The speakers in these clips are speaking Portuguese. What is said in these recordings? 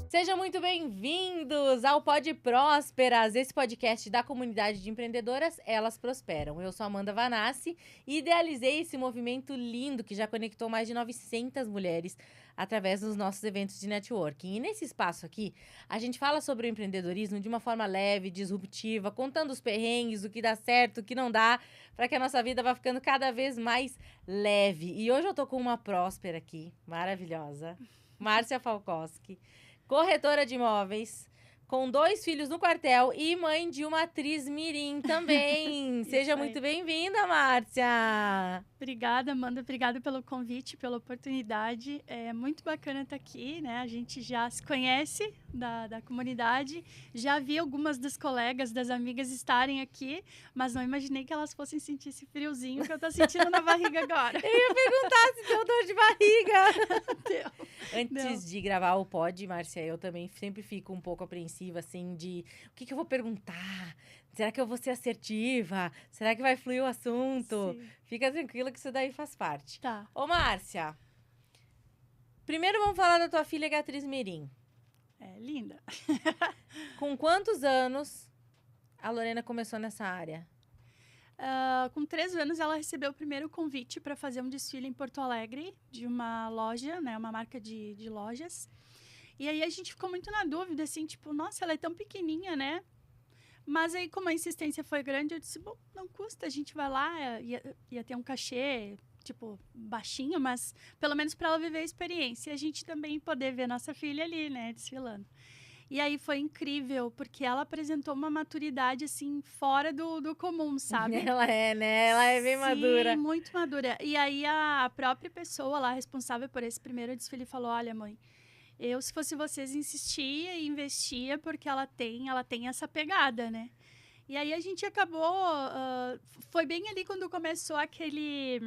Sejam muito bem-vindos ao Pod Prósperas, esse podcast da comunidade de empreendedoras Elas Prosperam. Eu sou Amanda Vanassi e idealizei esse movimento lindo que já conectou mais de 900 mulheres através dos nossos eventos de networking. E nesse espaço aqui, a gente fala sobre o empreendedorismo de uma forma leve, disruptiva, contando os perrengues, o que dá certo, o que não dá, para que a nossa vida vá ficando cada vez mais leve. E hoje eu tô com uma próspera aqui, maravilhosa, Márcia Falkowski. Corretora de imóveis, com 2 filhos no quartel e mãe de uma atriz mirim também. Seja muito bem-vinda, Márcia! Obrigada, Amanda. Obrigada pelo convite, pela oportunidade. É muito bacana estar aqui, né? A gente já se conhece da comunidade. Já vi algumas das colegas, das amigas estarem aqui, mas não imaginei que elas fossem sentir esse friozinho que eu tô sentindo na barriga agora. Eu ia perguntar se deu dor de barriga. Deu. Antes de gravar o pod, Márcia, eu também sempre fico um pouco apreensiva, assim, de o que eu vou perguntar? Será que eu vou ser assertiva? Será que vai fluir o assunto? Sim. Fica tranquila que isso daí faz parte. Tá. Ô, Márcia, primeiro vamos falar da tua filha, que é a atriz mirim. É linda. Com quantos anos a Lorena começou nessa área? Com 3 anos, ela recebeu o primeiro convite para fazer um desfile em Porto Alegre, de uma loja, né? Uma marca de lojas. E aí a gente ficou muito na dúvida, assim, tipo, nossa, ela é tão pequenininha, né? Mas aí, como a insistência foi grande, eu disse, bom, não custa, a gente vai lá, ia ter um cachê, tipo, baixinho, mas pelo menos para ela viver a experiência. E a gente também poder ver nossa filha ali, né, desfilando. E aí foi incrível, porque ela apresentou uma maturidade, assim, fora do comum, sabe? Ela é, né? Ela é bem Sim, madura. muito madura. E aí a própria pessoa lá, responsável por esse primeiro desfile, falou, olha, mãe, eu, se fosse vocês, insistia e investia, porque ela tem essa pegada, né? E aí a gente acabou... foi bem ali quando começou aquele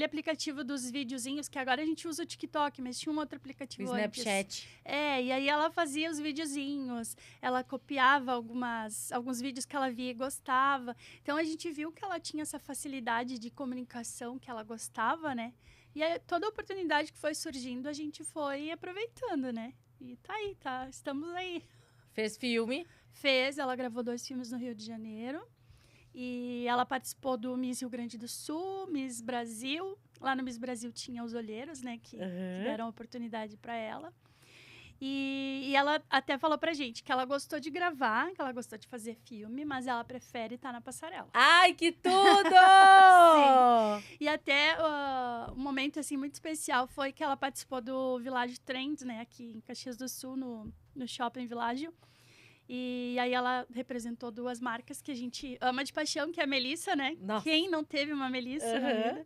aplicativo dos videozinhos, que agora a gente usa o TikTok, mas tinha um outro aplicativo O antes. Snapchat. E aí ela fazia os videozinhos, ela copiava alguns vídeos que ela via e gostava. Então a gente viu que ela tinha essa facilidade de comunicação que ela gostava, né? E aí, toda a oportunidade que foi surgindo, a gente foi aproveitando, né? E tá aí, estamos aí. Fez filme. Ela gravou 2 filmes no Rio de Janeiro. E ela participou do Miss Rio Grande do Sul, Miss Brasil. Lá no Miss Brasil tinha os olheiros, né? Que deram oportunidade para ela. E ela até falou pra gente que ela gostou de gravar, que ela gostou de fazer filme, mas ela prefere estar na passarela. Ai, que tudo! Sim. E até um momento, assim, muito especial foi que ela participou do Village Trends, né? Aqui em Caxias do Sul, no Shopping Village. E aí ela representou 2 marcas que a gente ama de paixão, que é a Melissa, né? Nossa. Quem não teve uma Melissa na vida?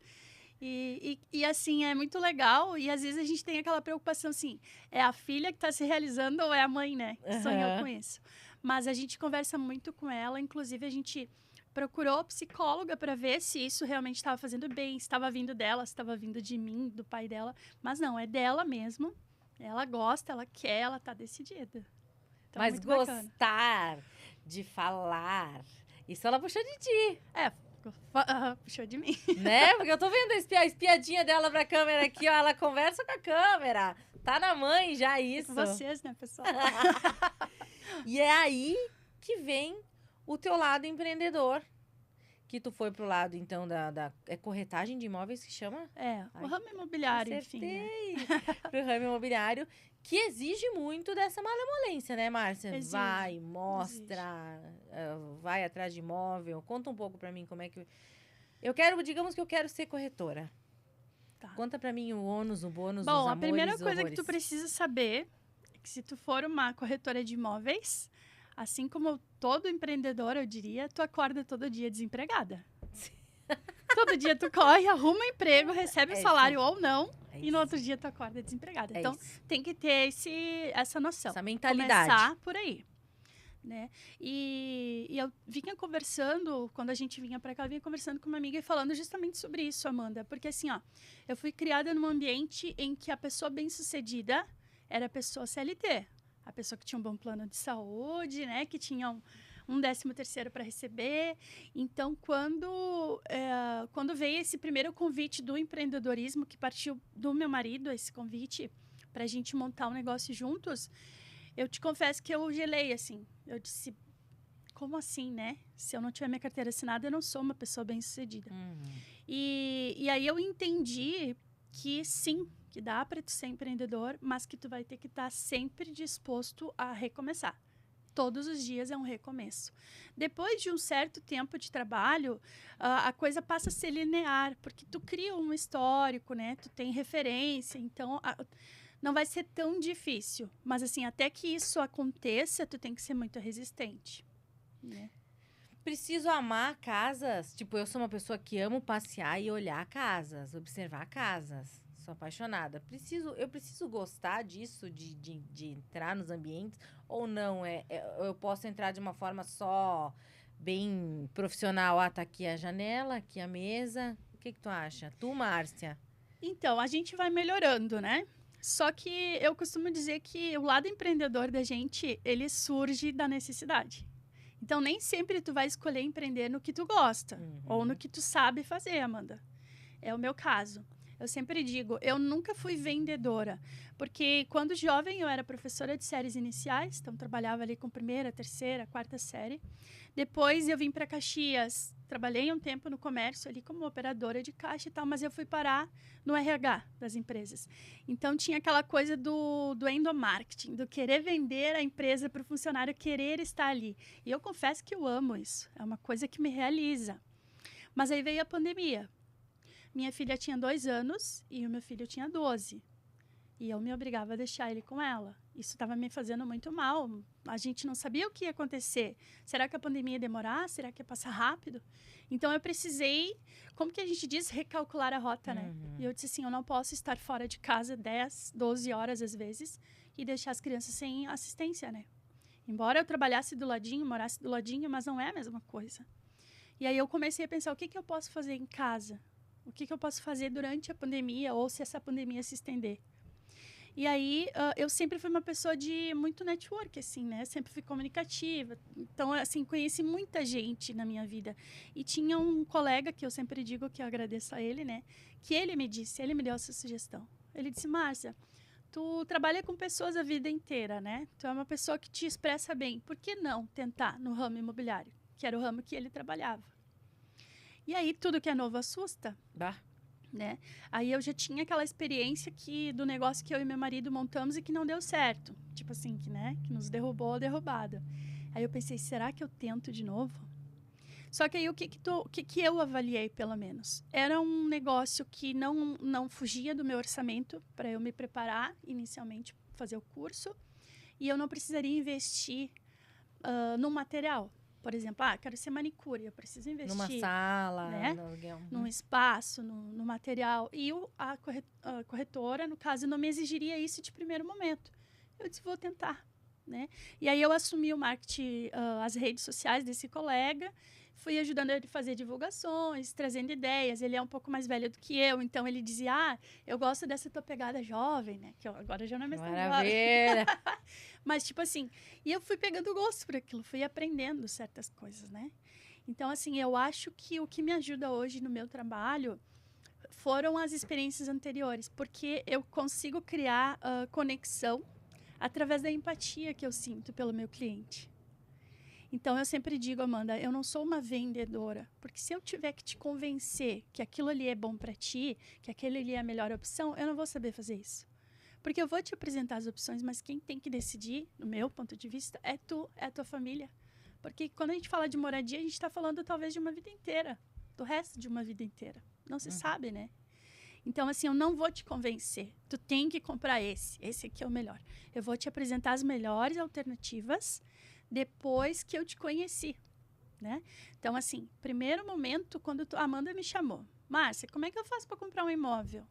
E assim, é muito legal. E às vezes a gente tem aquela preocupação, assim, é a filha que está se realizando ou é a mãe, né? Que sonhou com isso. Mas a gente conversa muito com ela. Inclusive, a gente procurou psicóloga para ver se isso realmente estava fazendo bem, se estava vindo dela, se estava vindo de mim, do pai dela. Mas não, é dela mesmo. Ela gosta, ela quer, ela está decidida. Então, mas muito gostar bacana. de falar, isso ela puxou de ti. Puxou de mim. Né? Porque eu tô vendo a espiadinha dela pra câmera aqui, ó. Ela conversa com a câmera. Tá na mãe já isso. É com vocês, né, pessoal? E é aí que vem o teu lado empreendedor. Que tu foi pro lado, então, é corretagem de imóveis que chama? O ramo imobiliário, Acertei. enfim. Né? Pro ramo imobiliário, que exige muito dessa malemolência, né, Márcia? Exige. Vai, mostra, vai atrás de imóvel. Conta um pouco pra mim como é que... digamos que eu quero ser corretora. Tá. Conta pra mim o ônus, o bônus, os Bom, amores, a primeira coisa horrores. que tu precisa saber é que se tu for uma corretora de imóveis, assim como todo empreendedor, eu diria, tu acorda todo dia desempregada. Todo dia tu corre, arruma um emprego, recebe o salário ou não, e no outro dia tu acorda desempregada. Então, tem que ter essa noção. Essa mentalidade. Começar por aí. Né? E eu vinha conversando, quando a gente vinha pra cá, eu vinha conversando com uma amiga e falando justamente sobre isso, Amanda. Porque assim, ó, eu fui criada num ambiente em que a pessoa bem-sucedida era a pessoa CLT. A pessoa que tinha um bom plano de saúde, né? Que tinha um 13º para receber. Então, quando veio esse primeiro convite do empreendedorismo, que partiu do meu marido, esse convite, para a gente montar um negócio juntos, Eu te confesso que eu gelei, assim. Eu disse, como assim, né? Se eu não tiver minha carteira assinada, eu não sou uma pessoa bem-sucedida. E aí eu entendi que sim, que dá para tu ser empreendedor, mas que tu vai ter que estar sempre disposto a recomeçar. Todos os dias é um recomeço. Depois de um certo tempo de trabalho, a coisa passa a ser linear, porque tu cria um histórico, né? Tu tem referência, então não vai ser tão difícil. Mas assim, até que isso aconteça, tu tem que ser muito resistente, né? Preciso amar casas. Tipo, eu sou uma pessoa que amo passear e olhar casas, observar casas. Sou apaixonada. Eu preciso gostar disso, de entrar nos ambientes, ou não? Eu posso entrar de uma forma só bem profissional. Ah, tá aqui a janela, aqui a mesa. O que tu acha? Tu, Márcia? Então, a gente vai melhorando, né? Só que eu costumo dizer que o lado empreendedor da gente, ele surge da necessidade. Então, nem sempre tu vai escolher empreender no que tu gosta ou no que tu sabe fazer, Amanda. É o meu caso. Eu sempre digo, eu nunca fui vendedora, porque quando jovem eu era professora de séries iniciais, então trabalhava ali com primeira, terceira, quarta série. Depois eu vim para Caxias, trabalhei um tempo no comércio ali como operadora de caixa e tal, mas eu fui parar no RH das empresas. Então tinha aquela coisa do endomarketing, do querer vender a empresa para o funcionário querer estar ali. E eu confesso que eu amo isso, é uma coisa que me realiza. Mas aí veio a pandemia. Minha filha tinha 2 anos e o meu filho tinha 12. E eu me obrigava a deixar ele com ela. Isso estava me fazendo muito mal. A gente não sabia o que ia acontecer. Será que a pandemia ia demorar? Será que ia passar rápido? Então, eu precisei, como que a gente diz, recalcular a rota, né? E eu disse assim, eu não posso estar fora de casa 10, 12 horas às vezes e deixar as crianças sem assistência, né? Embora eu trabalhasse do ladinho, morasse do ladinho, mas não é a mesma coisa. E aí eu comecei a pensar, o que eu posso fazer em casa? O que eu posso fazer durante a pandemia ou se essa pandemia se estender? E aí, eu sempre fui uma pessoa de muito network, assim, né? Sempre fui comunicativa. Então, assim, conheci muita gente na minha vida. E tinha um colega, que eu sempre digo que eu agradeço a ele, né? Que ele me deu essa sugestão. Ele disse, Márcia, tu trabalha com pessoas a vida inteira, né? Tu é uma pessoa que te expressa bem. Por que não tentar no ramo imobiliário? Que era o ramo que ele trabalhava. E aí, tudo que é novo assusta. Bah. Né? Aí eu já tinha aquela experiência do negócio que eu e meu marido montamos e que não deu certo. Tipo assim, que nos derrubou a derrubada. Aí eu pensei, será que eu tento de novo? Só que aí o que eu avaliei, pelo menos? Era um negócio que não fugia do meu orçamento para eu me preparar inicialmente, fazer o curso. E eu não precisaria investir no material. Por exemplo, quero ser manicure, eu preciso investir. Numa sala, né? Num espaço, no material. E a corretora, no caso, não me exigiria isso de primeiro momento. Eu disse, vou tentar. Né? E aí eu assumi o marketing, as redes sociais desse colega, fui ajudando ele a fazer divulgações, trazendo ideias. Ele é um pouco mais velho do que eu, então ele dizia, eu gosto dessa tua pegada jovem, né? Que agora já não é mais tão jovem. Mas, tipo assim, e eu fui pegando gosto por aquilo, fui aprendendo certas coisas, né? Então, assim, eu acho que o que me ajuda hoje no meu trabalho foram as experiências anteriores, porque eu consigo criar conexão através da empatia que eu sinto pelo meu cliente. Então, eu sempre digo, Amanda, eu não sou uma vendedora, porque se eu tiver que te convencer que aquilo ali é bom para ti, que aquele ali é a melhor opção, eu não vou saber fazer isso. Porque eu vou te apresentar as opções, mas quem tem que decidir, no meu ponto de vista, é tu, é a tua família. Porque quando a gente fala de moradia, a gente está falando talvez de uma vida inteira, do resto de uma vida inteira. Não se sabe, né? Então, assim, eu não vou te convencer. Tu tem que comprar esse aqui é o melhor. Eu vou te apresentar as melhores alternativas depois que eu te conheci, né? Então, assim, primeiro momento, quando a Amanda me chamou, Márcia, como é que eu faço para comprar um imóvel?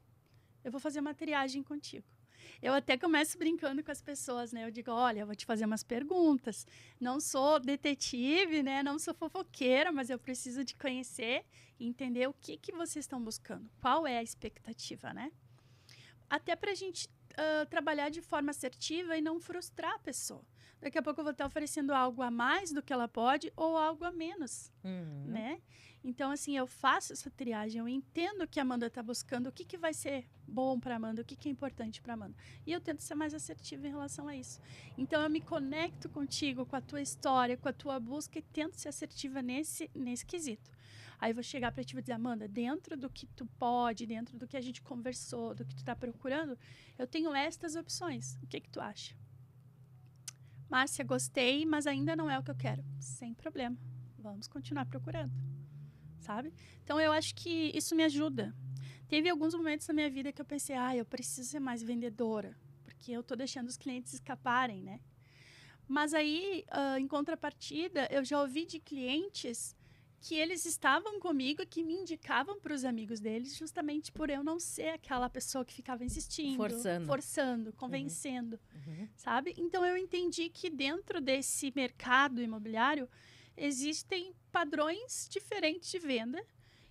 Eu vou fazer uma triagem contigo. Eu até começo brincando com as pessoas, né? Eu digo, olha, eu vou te fazer umas perguntas. Não sou detetive, né? Não sou fofoqueira, mas eu preciso te conhecer e entender o que vocês estão buscando. Qual é a expectativa, né? Até para a gente trabalhar de forma assertiva e não frustrar a pessoa. Daqui a pouco eu vou estar oferecendo algo a mais do que ela pode ou algo a menos, né? Então, assim, eu faço essa triagem, eu entendo o que a Amanda está buscando, o que vai ser bom para Amanda, o que é importante para Amanda. E eu tento ser mais assertiva em relação a isso. Então, eu me conecto contigo, com a tua história, com a tua busca e tento ser assertiva nesse quesito. Aí eu vou chegar para ti e dizer, Amanda, dentro do que tu pode, dentro do que a gente conversou, do que tu está procurando, eu tenho estas opções. O que tu acha? Márcia, gostei, mas ainda não é o que eu quero. Sem problema. Vamos continuar procurando. Sabe? Então, eu acho que isso me ajuda. Teve alguns momentos na minha vida que eu pensei, eu preciso ser mais vendedora, porque eu tô deixando os clientes escaparem, né? Mas aí, em contrapartida, eu já ouvi de clientes que eles estavam comigo, que me indicavam para os amigos deles, justamente por eu não ser aquela pessoa que ficava insistindo, forçando, convencendo, sabe? Então, eu entendi que dentro desse mercado imobiliário, existem padrões diferentes de venda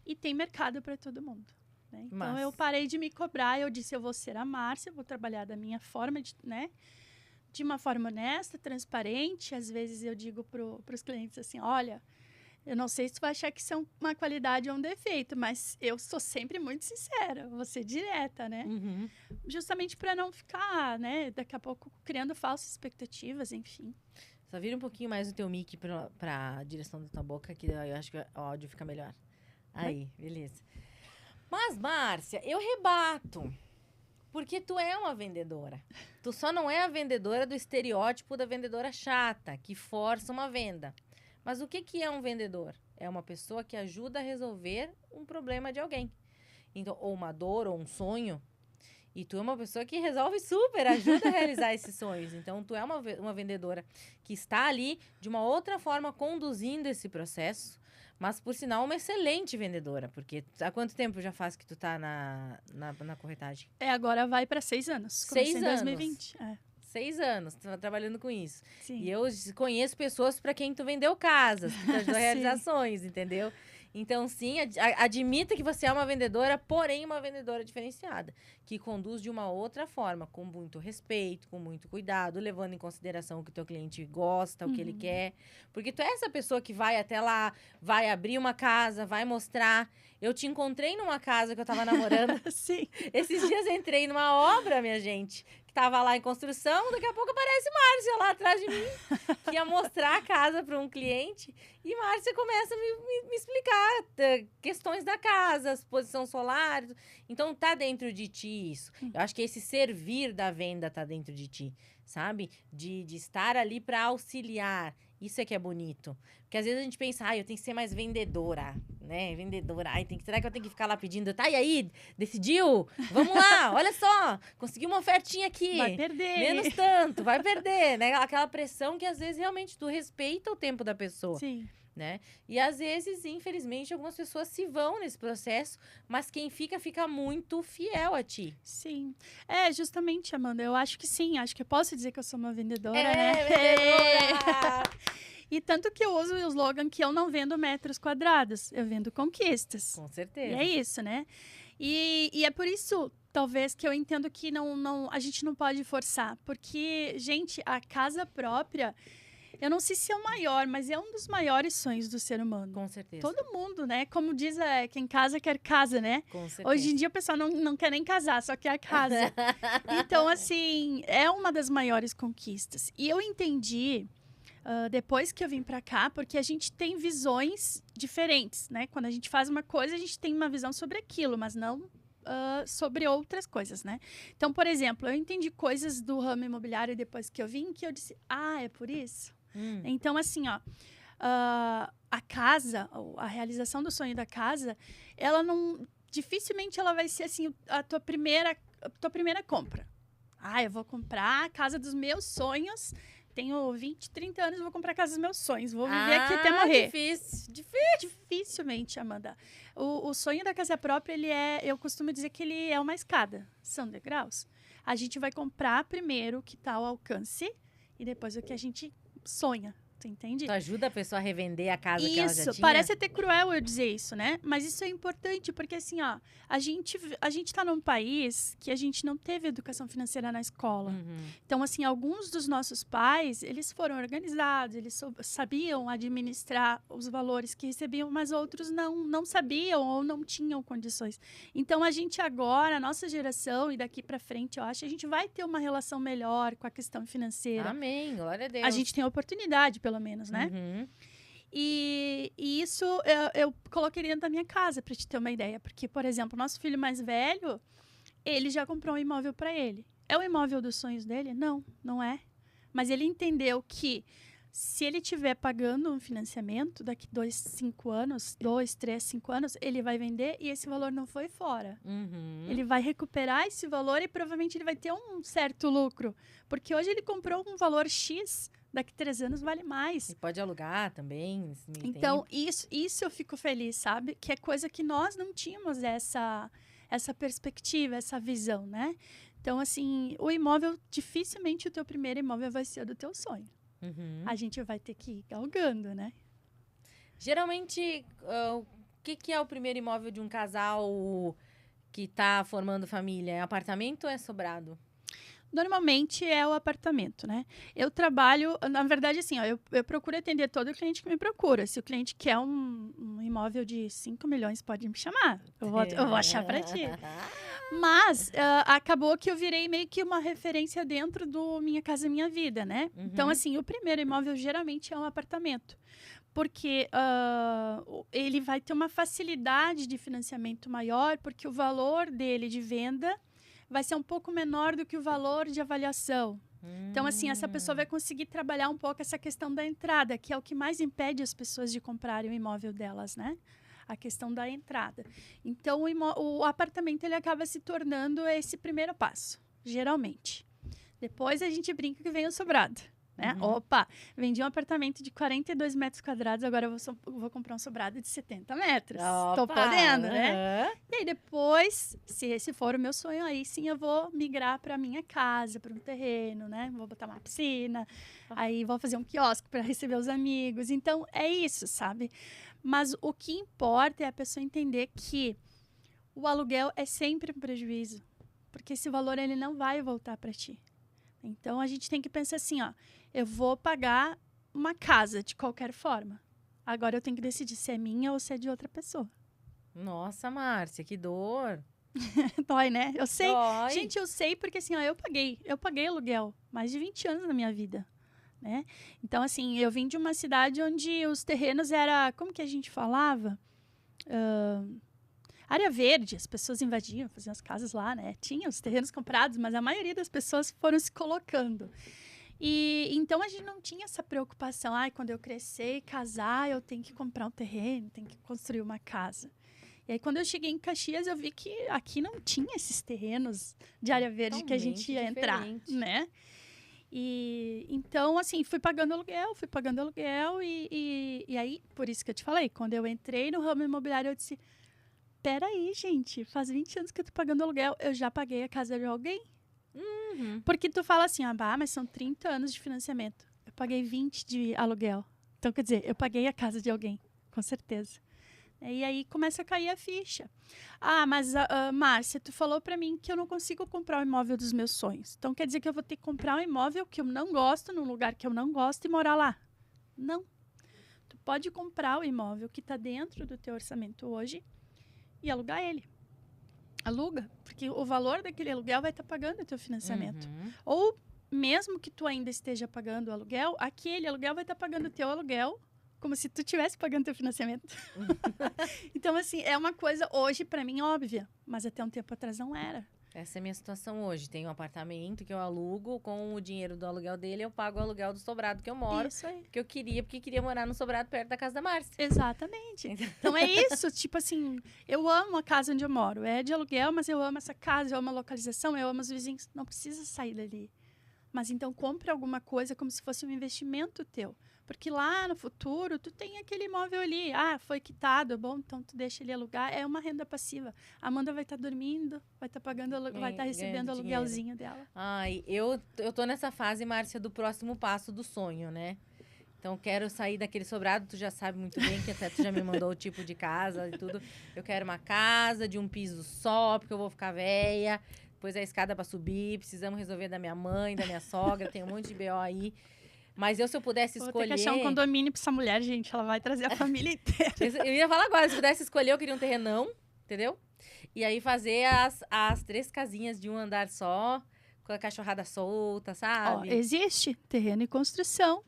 e tem mercado para todo mundo. Né? Então, eu parei de me cobrar, eu disse, eu vou ser a Márcia, vou trabalhar da minha forma, de uma forma honesta, transparente. Às vezes, eu digo para os clientes assim, olha, eu não sei se tu vai achar que isso é uma qualidade ou um defeito, mas eu sou sempre muito sincera, vou ser direta, né? Justamente para não ficar, né, daqui a pouco criando falsas expectativas, enfim. Só vira um pouquinho mais o teu mic para a direção da tua boca, que eu acho que o áudio fica melhor. Aí, beleza. Mas, Márcia, eu rebato. Porque tu é uma vendedora. Tu só não é a vendedora do estereótipo da vendedora chata, que força uma venda. Mas o que é um vendedor? É uma pessoa que ajuda a resolver um problema de alguém. Então, ou uma dor, ou um sonho. E tu é uma pessoa que resolve super, ajuda a realizar esses sonhos. Então, tu é uma vendedora que está ali, de uma outra forma, conduzindo esse processo. Mas, por sinal, uma excelente vendedora. Porque há quanto tempo já faz que tu tá na corretagem? Agora vai para 6 anos. 6 anos? Em 2020. 6 anos, tu tá trabalhando com isso. Sim. E eu conheço pessoas para quem tu vendeu casas, que tu ajudou a realizações, entendeu? Então, sim, admita que você é uma vendedora, porém uma vendedora diferenciada, que conduz de uma outra forma, com muito respeito, com muito cuidado, levando em consideração o que o teu cliente gosta, o que ele quer. Porque tu é essa pessoa que vai até lá, vai abrir uma casa, vai mostrar. Eu te encontrei numa casa que eu tava namorando. Sim. Esses dias eu entrei numa obra, minha gente, que tava lá em construção, daqui a pouco aparece Márcia lá atrás de mim, que ia mostrar a casa para um cliente, e Márcia começa a me explicar questões da casa, posição solar. Então, tá dentro de ti isso. Eu acho que esse servir da venda tá dentro de ti, sabe? De estar ali para auxiliar. Isso é que é bonito. Porque às vezes a gente pensa, eu tenho que ser mais vendedora, né? Vendedora. Será que eu tenho que ficar lá pedindo? Tá, e aí? Decidiu? Vamos lá, olha só. Consegui uma ofertinha aqui. Vai perder. Menos tanto, vai perder, né? Aquela pressão que às vezes realmente tu respeita o tempo da pessoa. Sim. Né? E às vezes, infelizmente, algumas pessoas se vão nesse processo, mas quem fica muito fiel a ti. Sim. Justamente, Amanda, eu acho que sim. Acho que eu posso dizer que eu sou uma vendedora, né? Vendedora! E tanto que eu uso o slogan que eu não vendo metros quadrados, eu vendo conquistas. Com certeza. E é isso, né? E é por isso, talvez, que eu entendo que a gente não pode forçar. Porque, gente, a casa própria, eu não sei se é o maior, mas é um dos maiores sonhos do ser humano. Com certeza. Todo mundo, né? Como diz, quem casa quer casa, né? Com certeza. Hoje em dia o pessoal não quer nem casar, só quer a casa. Então, assim, é uma das maiores conquistas. E eu entendi... depois que eu vim pra cá, porque a gente tem visões diferentes, né? Quando a gente faz uma coisa, a gente tem uma visão sobre aquilo, mas não sobre outras coisas, né? Então, por exemplo, eu entendi coisas do ramo imobiliário depois que eu vim, que eu disse, é por isso? Então, assim, a casa, a realização do sonho da casa, ela não... Dificilmente ela vai ser, assim, a tua primeira compra. Eu vou comprar a casa dos meus sonhos... Tenho 20, 30 anos, vou comprar a casa dos meus sonhos. Vou viver aqui até morrer. Difícil. Dificilmente, Amanda. O sonho da casa própria, eu costumo dizer que ele é uma escada. São degraus. A gente vai comprar primeiro o que está ao alcance e depois o que a gente sonha, Tu entende? Tu ajuda a pessoa a revender a casa que ela já Isso, tinha? parece até cruel eu dizer isso, né? Mas isso é importante, porque assim, ó, a gente tá num país que a gente não teve educação financeira na escola. Então, assim, alguns dos nossos pais, eles foram organizados, eles sabiam administrar os valores que recebiam, mas outros não sabiam ou não tinham condições. Então, a gente agora, a nossa geração, e daqui pra frente, eu acho, a gente vai ter uma relação melhor com a questão financeira. Amém, glória a Deus. A gente tem a oportunidade, pelo menos, né? E isso eu coloquei dentro da minha casa, para te ter uma ideia. Porque, por exemplo, nosso filho mais velho, ele já comprou um imóvel para ele. É o imóvel dos sonhos dele? Não, não é. Mas ele entendeu que se ele estiver pagando um financiamento, daqui 2, 3, 5 anos, ele vai vender e esse valor não foi fora. Ele vai recuperar esse valor e provavelmente ele vai ter um certo lucro. Porque hoje ele comprou um valor X, daqui 3 anos vale mais. E pode alugar também nesse meio Então, tempo. isso eu fico feliz, sabe? Que é coisa que nós não tínhamos essa perspectiva, essa visão, né? Então, assim, o imóvel, dificilmente o teu primeiro imóvel vai ser do teu sonho. A gente vai ter que ir galgando, né? Geralmente, o que é o primeiro imóvel de um casal que tá formando família? É apartamento ou é sobrado? Normalmente é o apartamento, né? Eu trabalho, na verdade, assim, ó, eu procuro atender todo cliente que me procura. Se o cliente quer um imóvel de 5 milhões, pode me chamar. Eu vou achar para ti. Mas acabou que eu virei meio que uma referência dentro do Minha Casa Minha Vida, né? Então, assim, o primeiro imóvel geralmente é um apartamento. Porque ele vai ter uma facilidade de financiamento maior, porque o valor dele de venda vai ser um pouco menor do que o valor de avaliação. Então, assim, essa pessoa vai conseguir trabalhar um pouco essa questão da entrada, que é o que mais impede as pessoas de comprarem o imóvel delas, né? A questão da entrada. Então, o apartamento, ele acaba se tornando esse primeiro passo, geralmente. Depois, a gente brinca que vem o sobrado. Né? Opa, vendi um apartamento de 42 metros quadrados, agora eu vou comprar um sobrado de 70 metros. Tô podendo, né? E aí depois, se esse for o meu sonho, aí sim eu vou migrar para minha casa, para um terreno, né? Vou botar uma piscina, aí vou fazer um quiosque para receber os amigos. Então, é isso, sabe? Mas o que importa é a pessoa entender que o aluguel é sempre um prejuízo, porque esse valor ele não vai voltar para ti. Então, a gente tem que pensar assim, ó, eu vou pagar uma casa de qualquer forma. Agora eu tenho que decidir se é minha ou se é de outra pessoa. Nossa, Márcia, que dor. Dói, né? Eu sei. Dói. Gente, eu sei porque assim, ó, eu paguei aluguel mais de 20 anos na minha vida, né? Então, assim, eu vim de uma cidade onde os terrenos era, como que a gente falava? Área verde, as pessoas invadiam, faziam as casas lá, né? Tinha os terrenos comprados, mas a maioria das pessoas foram se colocando. E então a gente não tinha essa preocupação, quando eu crescer e casar, eu tenho que comprar um terreno, tenho que construir uma casa. E aí quando eu cheguei em Caxias, eu vi que aqui não tinha esses terrenos de área verde que a gente ia entrar, né? E então, assim, fui pagando aluguel e aí, por isso que eu te falei, quando eu entrei no ramo imobiliário, eu disse, peraí, gente, faz 20 anos que eu tô pagando aluguel, eu já paguei a casa de alguém? Porque tu fala assim, mas são 30 anos de financiamento. Eu paguei 20 de aluguel. Então, quer dizer, eu paguei a casa de alguém, com certeza. E aí começa a cair a ficha. Mas, Márcia, tu falou pra mim que eu não consigo comprar o imóvel dos meus sonhos. Então, quer dizer que eu vou ter que comprar um imóvel que eu não gosto, num lugar que eu não gosto e morar lá. Não. Tu pode comprar o imóvel que está dentro do teu orçamento hoje e alugar ele. Aluga, porque o valor daquele aluguel vai estar pagando o teu financiamento. Ou mesmo que tu ainda esteja pagando o aluguel, aquele aluguel vai estar pagando o teu aluguel, como se tu estivesse pagando o teu financiamento. Então, assim, é uma coisa hoje, para mim, óbvia, mas até um tempo atrás não era. Essa é a minha situação hoje. Tenho um apartamento que eu alugo, com o dinheiro do aluguel dele, eu pago o aluguel do sobrado que eu moro. Isso aí. Porque queria morar no sobrado perto da casa da Márcia. Exatamente. Então é isso, tipo assim, eu amo a casa onde eu moro. É de aluguel, mas eu amo essa casa, eu amo a localização, eu amo os vizinhos. Não precisa sair dali. Mas então compre alguma coisa como se fosse um investimento teu. Porque lá no futuro, tu tem aquele imóvel ali. Foi quitado, bom, então tu deixa ele alugar. É uma renda passiva. A Amanda vai estar dormindo, vai estar pagando, vai estar recebendo o aluguelzinho dela. Eu tô nessa fase, Márcia, do próximo passo do sonho, né? Então, quero sair daquele sobrado. Tu já sabe muito bem que até tu já me mandou o tipo de casa e tudo. Eu quero uma casa de um piso só, porque eu vou ficar velha. Depois a escada pra subir. Precisamos resolver da minha mãe, da minha sogra. Tem um monte de BO aí. Mas se eu pudesse Vou escolher... ter que achar um condomínio pra essa mulher, gente. Ela vai trazer a família inteira. Eu ia falar agora, se pudesse escolher, eu queria um terrenão, entendeu? E aí fazer as 3 casinhas de um andar só, com a cachorrada solta, Ó, sabe? existe terreno em construção.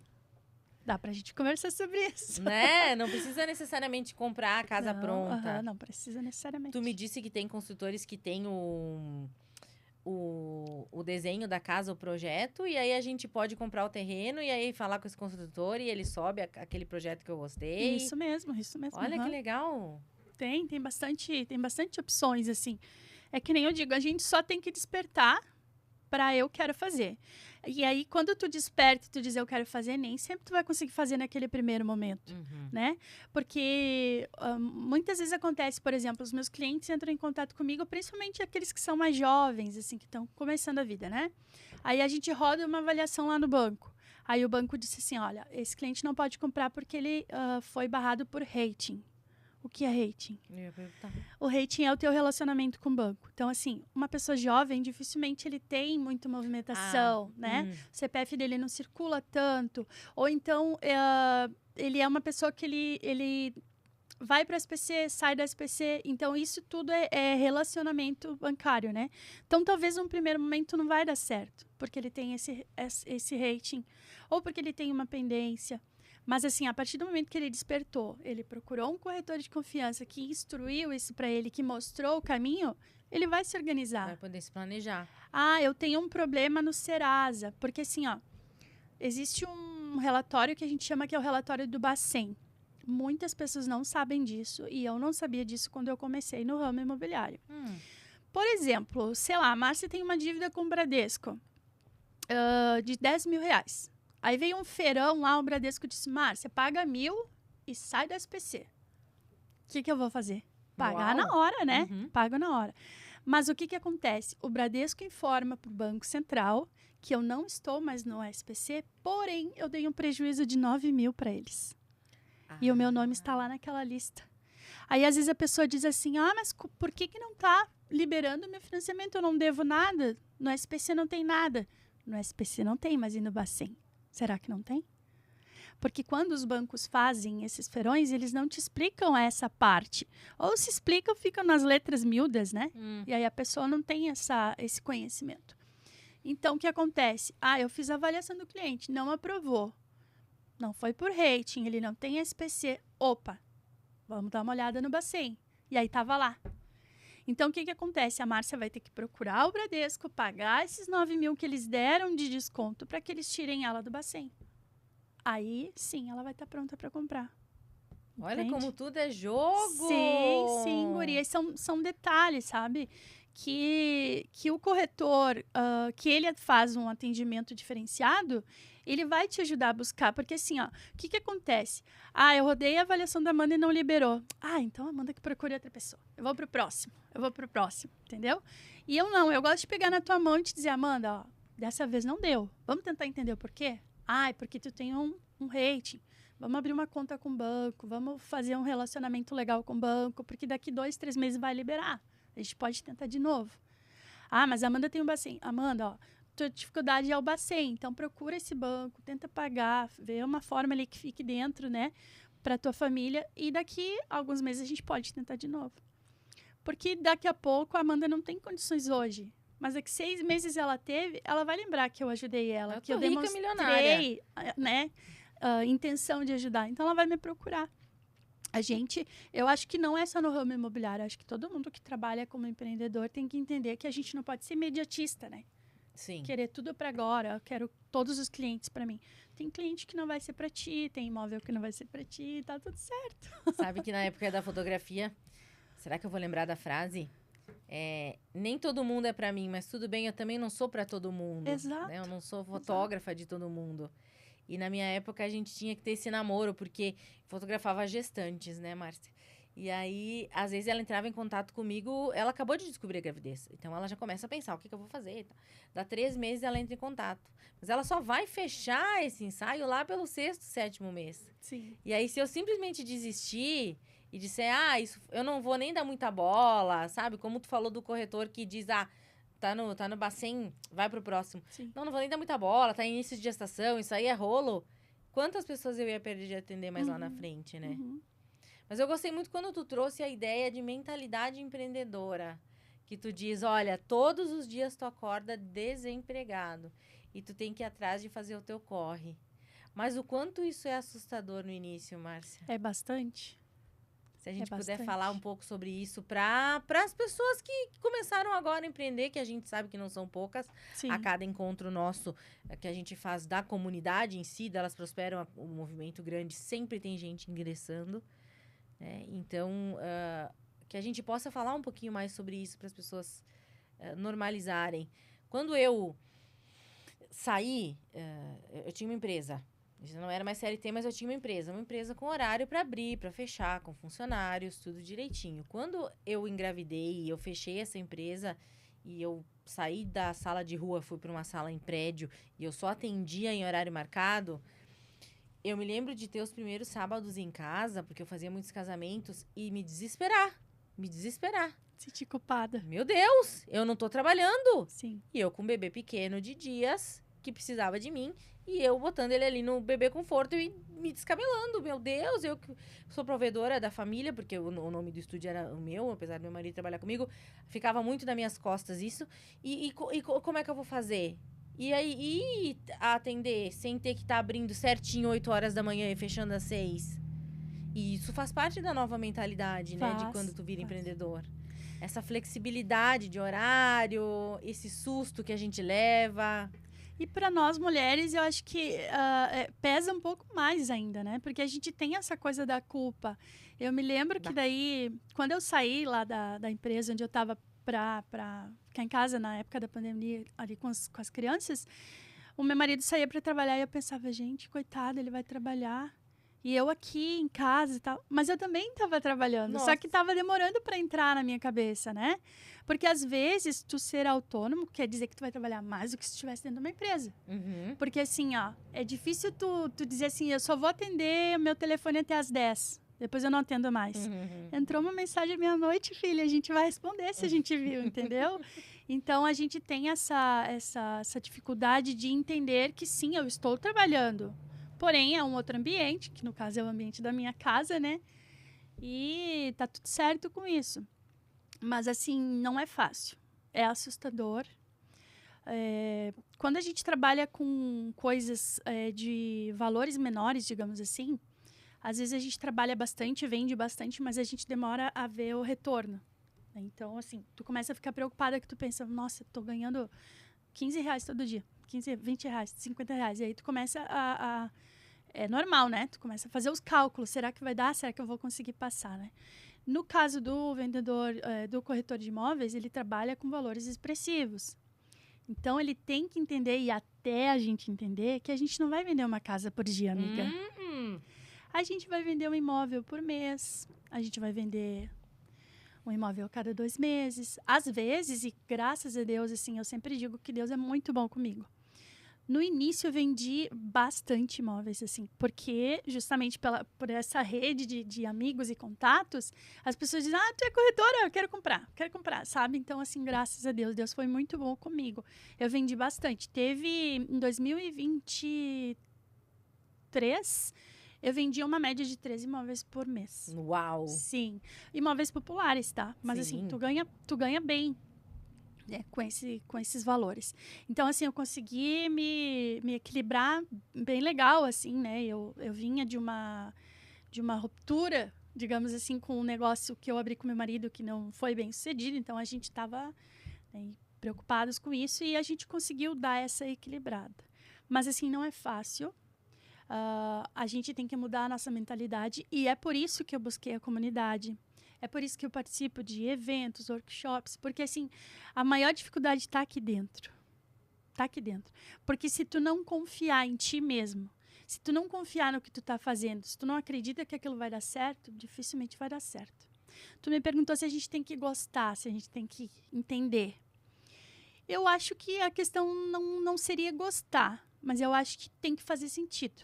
Dá pra gente conversar sobre isso. Né? Não precisa necessariamente comprar a casa Não, pronta. não precisa necessariamente. Tu me disse que tem construtores que têm o desenho da casa, o projeto, e aí a gente pode comprar o terreno e aí falar com esse construtor e ele sobe aquele projeto que eu gostei. Isso mesmo, isso mesmo. Olha aham. que legal. Tem bastante opções, assim. É que nem eu digo, a gente só tem que despertar para eu quero fazer. E aí, quando tu desperta e tu diz eu quero fazer, nem sempre tu vai conseguir fazer naquele primeiro momento, Uhum. né? Porque muitas vezes acontece, por exemplo, os meus clientes entram em contato comigo, principalmente aqueles que são mais jovens, assim, que estão começando a vida, né? Aí a gente roda uma avaliação lá no banco. Aí o banco disse assim, olha, esse cliente não pode comprar porque ele foi barrado por rating. O que é rating? Eu ia perguntar. O rating é o teu relacionamento com o banco. Então, assim, uma pessoa jovem, dificilmente ele tem muita movimentação, né? O CPF dele não circula tanto. Ou então, ele é uma pessoa que ele vai para a SPC, sai da SPC. Então, isso tudo é relacionamento bancário, né? Então, talvez num primeiro momento não vai dar certo, porque ele tem esse rating. Ou porque ele tem uma pendência. Mas, assim, a partir do momento que ele despertou, ele procurou um corretor de confiança que instruiu isso para ele, que mostrou o caminho, ele vai se organizar. Vai poder se planejar. Ah, eu tenho um problema no Serasa. Porque, assim, ó, existe um relatório que a gente chama que é o relatório do Bacen. Muitas pessoas não sabem disso e eu não sabia disso quando eu comecei no ramo imobiliário. Por exemplo, sei lá, a Márcia tem uma dívida com o Bradesco de 10 mil reais. Aí veio um feirão lá, o Bradesco disse, Márcia, paga 1.000 e sai da SPC. O que eu vou fazer? Pagar Uau. na hora, né? Uhum. Pago na hora. Mas o que acontece? O Bradesco informa para o Banco Central que eu não estou mais no SPC, porém, eu dei um prejuízo de 9 mil para eles. E o meu nome está lá naquela lista. Aí, às vezes, a pessoa diz assim, mas por que não está liberando o meu financiamento? Eu não devo nada. No SPC não tem nada. No SPC não tem, mas e no Bacen? Será que não tem? Porque quando os bancos fazem esses feirões, eles não te explicam essa parte. Ou se explicam, ficam nas letras miúdas, né? E aí a pessoa não tem esse conhecimento. Então, o que acontece? Eu fiz a avaliação do cliente, não aprovou. Não foi por rating, ele não tem SPC. Opa, vamos dar uma olhada no Bacen. E aí estava lá. Então, o que acontece? A Márcia vai ter que procurar o Bradesco, pagar esses 9 mil que eles deram de desconto para que eles tirem ela do Bacen. Aí, sim, ela vai estar pronta para comprar. Olha Entende? como tudo é jogo! Sim, gurias. São detalhes, sabe? Que o corretor, que ele faz um atendimento diferenciado, ele vai te ajudar a buscar. Porque assim, ó, o que acontece? Eu rodei a avaliação da Amanda e não liberou. Então a Amanda que procure outra pessoa. Eu vou pro próximo, entendeu? E eu não, eu gosto de pegar na tua mão e te dizer, Amanda, ó, dessa vez não deu. Vamos tentar entender o porquê? É porque tu tem um rating. Vamos abrir uma conta com o banco, vamos fazer um relacionamento legal com o banco, porque daqui 2, 3 meses vai liberar. A gente pode tentar de novo. Mas a Amanda tem um Bacen. Amanda, ó, tua dificuldade é o Bacen, então procura esse banco, tenta pagar, vê uma forma ali que fique dentro, né, para tua família, e daqui a alguns meses a gente pode tentar de novo. Porque daqui a pouco a Amanda não tem condições hoje, mas daqui 6 meses ela teve, ela vai lembrar que eu ajudei ela, que eu rica, demonstrei, milionária. né, intenção de ajudar. Então ela vai me procurar. Eu acho que não é só no ramo imobiliário, acho que todo mundo que trabalha como empreendedor tem que entender que a gente não pode ser imediatista, né? Sim. Querer tudo para agora, eu quero todos os clientes para mim. Tem cliente que não vai ser para ti, tem imóvel que não vai ser para ti, tá tudo certo. Sabe que na época da fotografia, será que eu vou lembrar da frase? Nem todo mundo é para mim, mas tudo bem, eu também não sou para todo mundo. Exato. Né? Eu não sou fotógrafa de todo mundo. E na minha época a gente tinha que ter esse namoro, porque fotografava gestantes, né, Márcia? E aí, às vezes, ela entrava em contato comigo, ela acabou de descobrir a gravidez. Então, ela já começa a pensar, o que eu vou fazer e tal. Dá 3 meses, ela entra em contato. Mas ela só vai fechar esse ensaio lá pelo 6º, 7º mês. Sim. E aí, se eu simplesmente desistir e disser, isso, eu não vou nem dar muita bola, sabe? Como tu falou do corretor que diz, tá no Bacen, vai pro próximo. Sim. Não vou nem dar muita bola, tá em início de gestação, isso aí é rolo. Quantas pessoas eu ia perder de atender mais lá na frente, né? Mas eu gostei muito quando tu trouxe a ideia de mentalidade empreendedora. Que tu diz, olha, todos os dias tu acorda desempregado. E tu tem que ir atrás de fazer o teu corre. Mas o quanto isso é assustador no início, Márcia? É bastante. Se a gente puder falar um pouco sobre isso para as pessoas que começaram agora a empreender, que a gente sabe que não são poucas. Sim. A cada encontro nosso que a gente faz da comunidade em si, delas prosperam, o movimento grande, sempre tem gente ingressando. Então, que a gente possa falar um pouquinho mais sobre isso para as pessoas normalizarem. Quando eu saí, eu tinha uma empresa. Eu não era mais CLT, mas eu tinha uma empresa com horário para abrir, para fechar, com funcionários, tudo direitinho. Quando eu engravidei, eu fechei essa empresa e eu saí da sala de rua, fui para uma sala em prédio e eu só atendia em horário marcado. Eu me lembro de ter os primeiros sábados em casa, porque eu fazia muitos casamentos, e me desesperar. Sentir culpada. Meu Deus, eu não tô trabalhando. Sim. E eu com um bebê pequeno de dias, que precisava de mim, e eu botando ele ali no bebê conforto e me descabelando. Meu Deus, eu sou provedora da família, porque o nome do estúdio era o meu, apesar do meu marido trabalhar comigo, ficava muito nas minhas costas isso. E como é que eu vou fazer? E aí, atender sem ter que estar abrindo certinho 8 horas da manhã e fechando às 6. E isso faz parte da nova mentalidade, né? De quando tu vira empreendedor. Essa flexibilidade de horário, esse susto que a gente leva. E para nós mulheres, eu acho que pesa um pouco mais ainda, né? Porque a gente tem essa coisa da culpa. Eu me lembro que daí, quando eu saí lá da empresa onde eu estava para ficar em casa na época da pandemia, ali com as crianças, o meu marido saía para trabalhar e eu pensava, gente, coitado, ele vai trabalhar. E eu aqui em casa e tal. Mas eu também estava trabalhando. Nossa. Só que estava demorando para entrar na minha cabeça, né? Porque às vezes tu ser autônomo quer dizer que tu vai trabalhar mais do que se estivesse dentro de uma empresa. Porque assim, é difícil tu dizer assim, eu só vou atender o meu telefone até às 10. Depois eu não atendo mais. Entrou uma mensagem meia-noite, filha, a gente vai responder se a gente viu, entendeu? Então, a gente tem essa dificuldade de entender que sim, eu estou trabalhando. Porém, é um outro ambiente, que no caso é o ambiente da minha casa, né? E tá tudo certo com isso. Mas, assim, não é fácil. É assustador. Quando a gente trabalha com coisas de valores menores, digamos assim, às vezes a gente trabalha bastante, vende bastante, mas a gente demora a ver o retorno. Então, assim, tu começa a ficar preocupada que tu pensa, nossa, tô ganhando 15 reais todo dia, 15, 20 reais, 50 reais. E aí tu começa é normal, né? Tu começa a fazer os cálculos. Será que vai dar? Será que eu vou conseguir passar, né? No caso do vendedor, do corretor de imóveis, ele trabalha com valores expressivos. Então, ele tem que entender, e até a gente entender, que a gente não vai vender uma casa por dia, amiga. A gente vai vender um imóvel por mês, a gente vai vender um imóvel a cada 2 meses. Às vezes, e graças a Deus, assim, eu sempre digo que Deus é muito bom comigo. No início, eu vendi bastante imóveis, assim, porque justamente por essa rede de amigos e contatos, as pessoas dizem, tu é corretora, eu quero comprar, sabe? Então, assim, graças a Deus, Deus foi muito bom comigo. Eu vendi bastante. Teve, em 2023... eu vendia uma média de 3 imóveis por mês. Uau! Sim. Imóveis populares, tá? Mas Sim. assim, tu ganha bem, né, com esses valores. Então, assim, eu consegui me equilibrar bem legal, assim, né? Eu vinha de uma ruptura, digamos assim, com um negócio que eu abri com meu marido que não foi bem sucedido. Então, a gente estava preocupados com isso e a gente conseguiu dar essa equilibrada. Mas, assim, não é fácil. A gente tem que mudar a nossa mentalidade e é por isso que eu busquei a comunidade. É por isso que eu participo de eventos, workshops, porque assim, a maior dificuldade está aqui dentro. Está aqui dentro. Porque se tu não confiar em ti mesmo, Se tu não confiar no que tu tá fazendo, se tu não acredita que aquilo vai dar certo, dificilmente vai dar certo. Tu me perguntou se a gente tem que gostar, se a gente tem que entender. Eu acho que a questão não seria gostar, mas eu acho que tem que fazer sentido,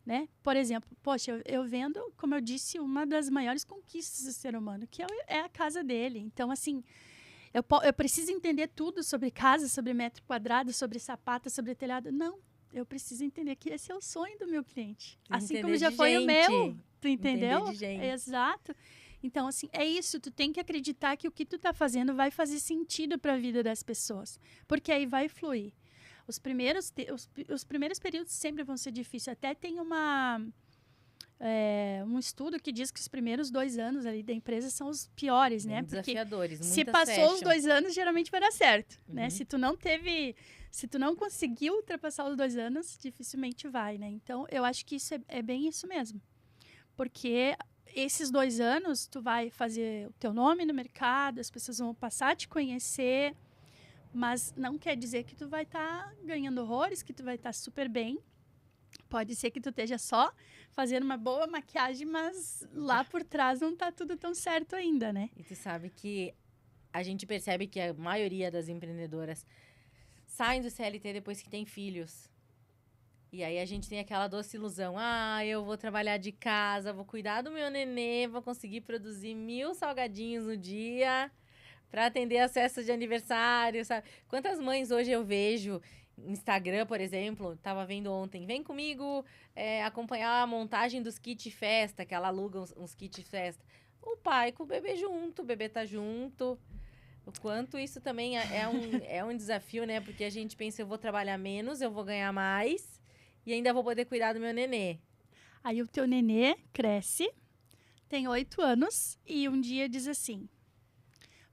né? Por exemplo, poxa, eu vendo, como eu disse, uma das maiores conquistas do ser humano, que é a casa dele. Então, assim, eu preciso entender tudo sobre casa, sobre metro quadrado, sobre sapata, sobre telhado. Não, eu preciso entender que esse é o sonho do meu cliente. Assim como já foi o meu. Tu entendeu? Entender de gente. Exato. Então, assim, é isso. Tu tem que acreditar que o que tu tá fazendo vai fazer sentido para a vida das pessoas. Porque aí vai fluir. Os primeiros períodos sempre vão ser difíceis. Até tem um estudo que diz que os primeiros 2 anos ali da empresa são os piores, né? Porque desafiadores, se passou os 2 anos, geralmente vai dar certo, né? Se tu não conseguiu ultrapassar os 2 anos, dificilmente vai, né? Então, eu acho que isso é bem isso mesmo. Porque esses 2 anos, tu vai fazer o teu nome no mercado, as pessoas vão passar a te conhecer, mas não quer dizer que tu vai estar ganhando horrores, que tu vai estar super bem. Pode ser que tu esteja só fazendo uma boa maquiagem, mas lá por trás não tá tudo tão certo ainda, né? E tu sabe que a gente percebe que a maioria das empreendedoras saem do CLT depois que tem filhos. E aí a gente tem aquela doce ilusão. Eu vou trabalhar de casa, vou cuidar do meu nenê, vou conseguir produzir 1000 salgadinhos no dia para atender as festas de aniversário, sabe? Quantas mães hoje eu vejo no Instagram, por exemplo, tava vendo ontem, vem comigo acompanhar a montagem dos kits festa, que ela aluga uns kits festa. O pai com o bebê junto, o bebê tá junto. O quanto isso também é um desafio, né? Porque a gente pensa, eu vou trabalhar menos, eu vou ganhar mais e ainda vou poder cuidar do meu nenê. Aí o teu nenê cresce, tem 8 anos e um dia diz assim: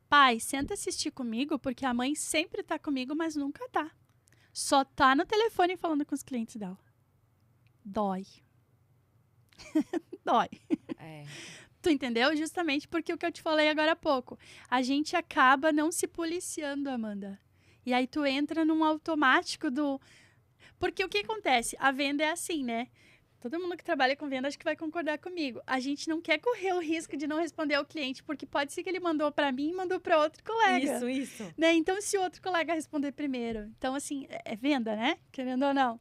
pai, senta assistir comigo, porque a mãe sempre tá comigo, mas nunca tá. Só tá no telefone falando com os clientes dela. Dói. Dói. Tu entendeu? Justamente porque o que eu te falei agora há pouco. A gente acaba não se policiando, Amanda. E aí tu entra num automático do... Porque o que acontece? A venda é assim, né? Todo mundo que trabalha com venda acho que vai concordar comigo. A gente não quer correr o risco de não responder ao cliente, porque pode ser que ele mandou para mim e mandou para outro colega. Isso. Né? Então, se outro colega responder primeiro. Então, assim, é venda, né? Querendo ou não.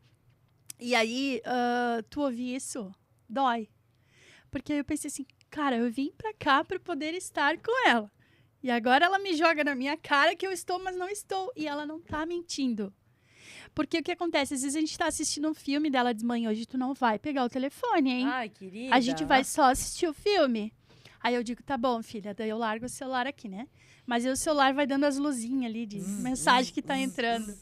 E aí, tu ouvir isso, dói. Porque aí eu pensei assim, cara, eu vim pra cá pra poder estar com ela. E agora ela me joga na minha cara que eu estou, mas não estou. E ela não tá mentindo. Porque o que acontece? Às vezes a gente tá assistindo um filme dela de manhã, hoje tu não vai pegar o telefone, hein? Ai, querida. A gente vai só assistir o filme. Aí eu digo, tá bom, filha, daí eu largo o celular aqui, né? Mas aí o celular vai dando as luzinhas ali de mensagem que tá entrando.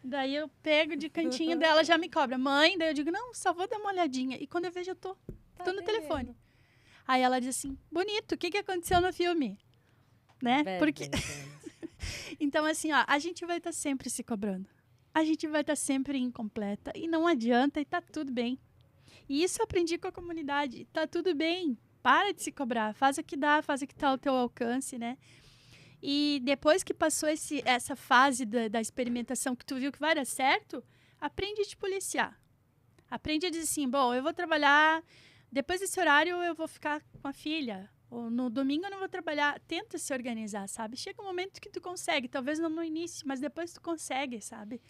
Daí eu pego de cantinho dela, já me cobra. Mãe, daí eu digo, não, só vou dar uma olhadinha. E quando eu vejo, eu tô no telefone. Aí ela diz assim, bonito, o que aconteceu no filme? Né? Porque... Então, assim, ó, a gente vai estar sempre se cobrando. A gente vai estar sempre incompleta. E não adianta, e tá tudo bem. E isso eu aprendi com a comunidade. Tá tudo bem. Para de se cobrar. Faz o que dá, faz o que tá ao teu alcance, né? E depois que passou essa fase da experimentação, que tu viu que vai dar certo, aprende a te policiar. Aprende a dizer assim, bom, eu vou trabalhar, depois desse horário eu vou ficar com a filha. Ou no domingo eu não vou trabalhar. Tenta se organizar, sabe? Chega um momento que tu consegue. Talvez não no início, mas depois tu consegue, sabe?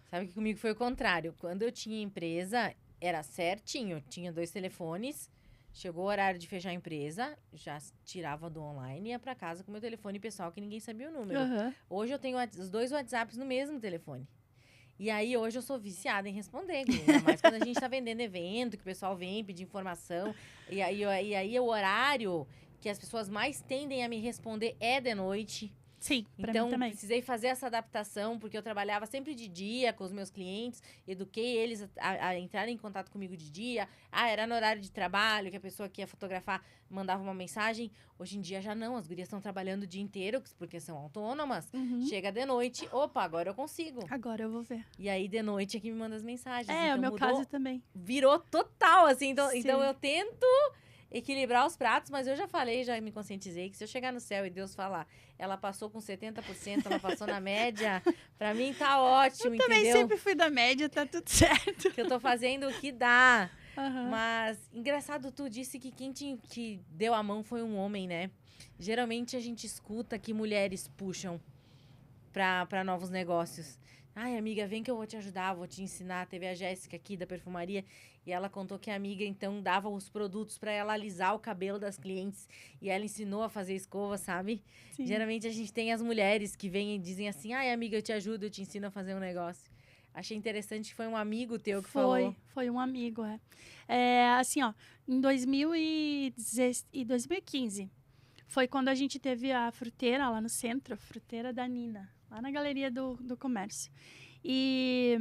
Sabe que comigo foi o contrário. Quando eu tinha empresa, era certinho. Tinha 2 telefones. Chegou o horário de fechar a empresa, já tirava do online e ia pra casa com meu telefone pessoal, que ninguém sabia o número. Hoje eu tenho os 2 WhatsApps no mesmo telefone. E aí, hoje eu sou viciada em responder. Ainda mais quando a gente tá vendendo evento, que o pessoal vem pedir informação. E aí o horário que as pessoas mais tendem a me responder é de noite. Sim, pra então, mim também. Precisei fazer essa adaptação, porque eu trabalhava sempre de dia com os meus clientes, eduquei eles a entrarem em contato comigo de dia. Era no horário de trabalho, que a pessoa que ia fotografar mandava uma mensagem. Hoje em dia já não, as gurias estão trabalhando o dia inteiro, porque são autônomas. Chega de noite, opa, agora eu consigo. Agora eu vou ver. E aí, de noite, é que me manda as mensagens. Então, o meu caso também. Virou total, assim. Então eu tento equilibrar os pratos, mas eu já falei, já me conscientizei que se eu chegar no céu e Deus falar, ela passou com 70%, ela passou na média, pra mim tá ótimo, Eu também entendeu? sempre fui da média, tá tudo certo. Que eu tô fazendo o que dá. Aham. Mas, engraçado, tu disse que quem te deu a mão foi um homem, né? Geralmente a gente escuta que mulheres puxam pra novos negócios. Ai, amiga, vem que eu vou te ajudar, vou te ensinar. Teve a Jéssica aqui da perfumaria e ela contou que a amiga, então, dava os produtos pra ela alisar o cabelo das clientes e ela ensinou a fazer escova, sabe? Sim. Geralmente a gente tem as mulheres que vêm e dizem assim, ai, amiga, eu te ajudo, eu te ensino a fazer um negócio. Achei interessante que foi um amigo teu que falou. Foi um amigo, assim, ó, em 2015, foi quando a gente teve a fruteira lá no centro, a fruteira da Nina, lá na Galeria do Comércio. E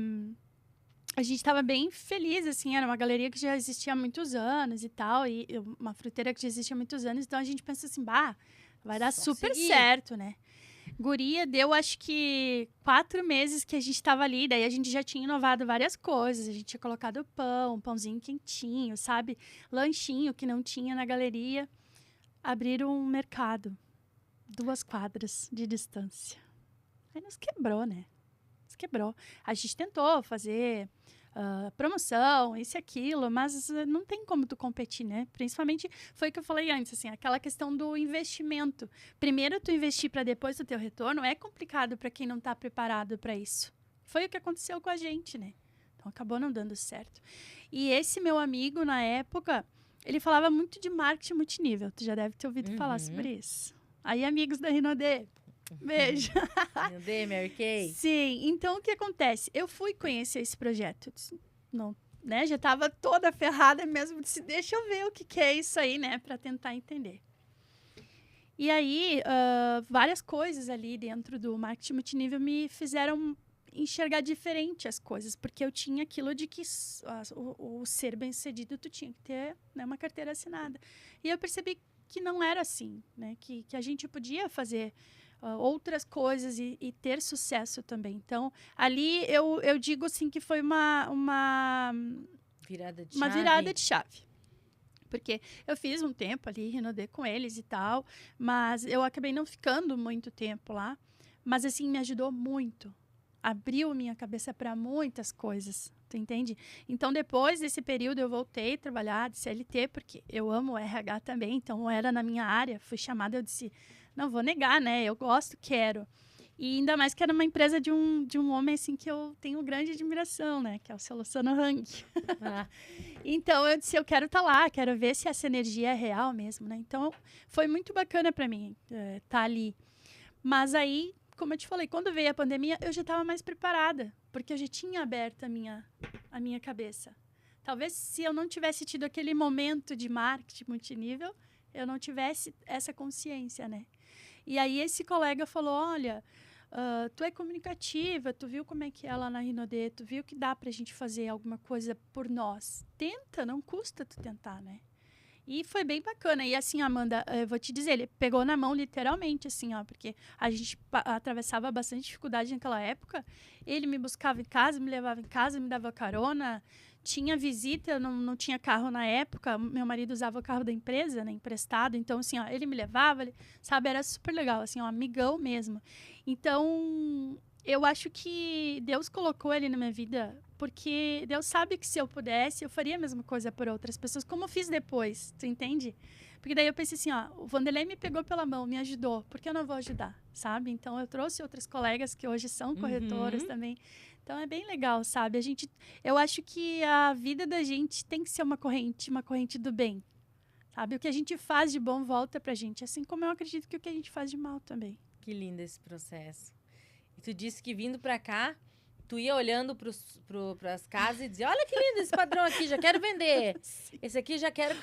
a gente estava bem feliz, assim, era uma galeria que já existia há muitos anos e tal, e uma fruteira que já existia há muitos anos, então a gente pensou assim, bah, vai dar Só super seguir. certo, né? Guria, deu acho que 4 meses que a gente estava ali, daí a gente já tinha inovado várias coisas, a gente tinha colocado pão, pãozinho quentinho, sabe? Lanchinho que não tinha na galeria. Abriram um mercado, 2 quadras de distância. Aí nos quebrou, né? Nos quebrou. A gente tentou fazer promoção, isso e aquilo, mas não tem como tu competir, né? Principalmente, foi o que eu falei antes, assim, aquela questão do investimento. Primeiro tu investir para depois do teu retorno é complicado para quem não está preparado para isso. Foi o que aconteceu com a gente, né? Então acabou não dando certo. E esse meu amigo, na época, ele falava muito de marketing multinível. Tu já deve ter ouvido falar sobre isso. Aí, amigos da Rinode, beijo. Rinode, Mary Kay. Sim, então o que acontece? Eu fui conhecer esse projeto. Disse, não, né? Já estava toda ferrada mesmo. Disse, deixa eu ver o que é isso aí, né? Para tentar entender. E aí, várias coisas ali dentro do marketing multinível me fizeram enxergar diferente as coisas, porque eu tinha aquilo de que o ser bem-sucedido tu tinha que ter, né, uma carteira assinada. E eu percebi que não era assim, né? Que a gente podia fazer outras coisas e ter sucesso também. Então, ali eu digo assim que foi uma Virada de uma chave. virada de chave. Porque eu fiz um tempo ali, Rinode com eles e tal, mas eu acabei não ficando muito tempo lá. Mas, assim, me ajudou muito. Abriu minha cabeça para muitas coisas, tu entende? Então, depois desse período, eu voltei a trabalhar de CLT, porque eu amo o RH também, então era na minha área. Fui chamada, eu disse, não vou negar, né? Eu gosto, quero. E ainda mais que era uma empresa de um homem, assim, que eu tenho grande admiração, né? Que é o seu Luciano Hang. Ah, Então, eu disse, eu quero estar lá, quero ver se essa energia é real mesmo, né? Então, foi muito bacana para mim estar ali. Mas aí, como eu te falei, quando veio a pandemia, eu já estava mais preparada, porque eu já tinha aberto a minha cabeça. Talvez se eu não tivesse tido aquele momento de marketing multinível, eu não tivesse essa consciência, né? E aí esse colega falou, olha, tu é comunicativa, tu viu como é que é lá na Rinode, tu viu que dá pra gente fazer alguma coisa por nós. Tenta, não custa tu tentar, né? E foi bem bacana. E assim, Amanda, eu vou te dizer, ele pegou na mão literalmente, assim, ó, porque a gente atravessava bastante dificuldade naquela época. Ele me buscava em casa, me levava em casa, me dava carona. Tinha visita, eu não tinha carro na época. Meu marido usava o carro da empresa, né, emprestado. Então, assim, ó, ele me levava, sabe, era super legal, assim, um amigão mesmo. Então, eu acho que Deus colocou ele na minha vida porque Deus sabe que se eu pudesse, eu faria a mesma coisa por outras pessoas, como eu fiz depois, tu entende? Porque daí eu pensei assim, ó, o Vanderlei me pegou pela mão, me ajudou, por que eu não vou ajudar, sabe? Então, eu trouxe outras colegas que hoje são corretoras também. Então, é bem legal, sabe? Eu acho que a vida da gente tem que ser uma corrente do bem, sabe? O que a gente faz de bom volta pra gente, assim como eu acredito que o que a gente faz de mal também. Que lindo esse processo. E tu disse que vindo pra cá, tu ia olhando pras casas e dizia, olha que lindo esse padrão aqui, já quero vender. Esse aqui já quero...